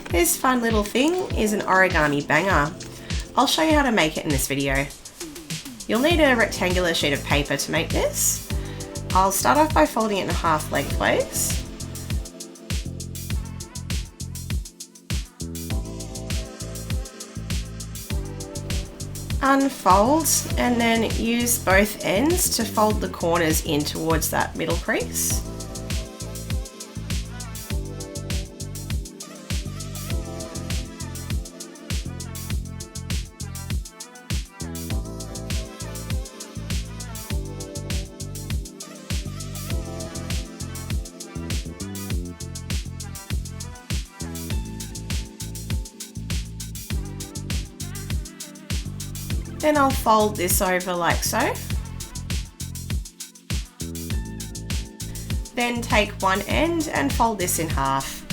This fun little thing is an origami banger. I'll show you how to make it in this video. You'll need a rectangular sheet of paper to make this. I'll start off by folding it in half lengthways. Unfold and then use both ends to fold the corners in towards that middle crease. Then I'll fold this over like so. Then take one end and fold this in half.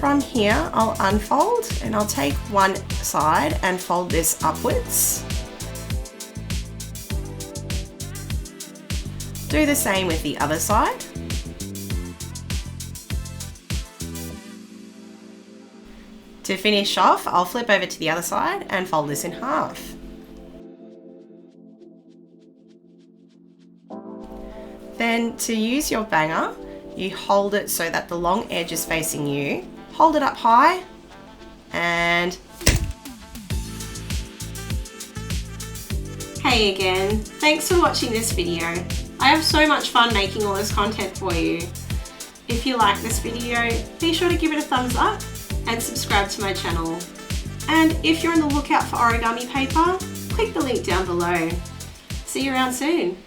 From here, I'll unfold and I'll take one side and fold this upwards. Do the same with the other side. To finish off, I'll flip over to the other side and fold this in half. Then to use your banger, you hold it so that the long edge is facing you. Hold it up high and hey again, thanks for watching this video. I have so much fun making all this content for you. If you like this video, be sure to give it a thumbs up and subscribe to my channel. And if you're on the lookout for origami paper, click the link down below. See you around soon.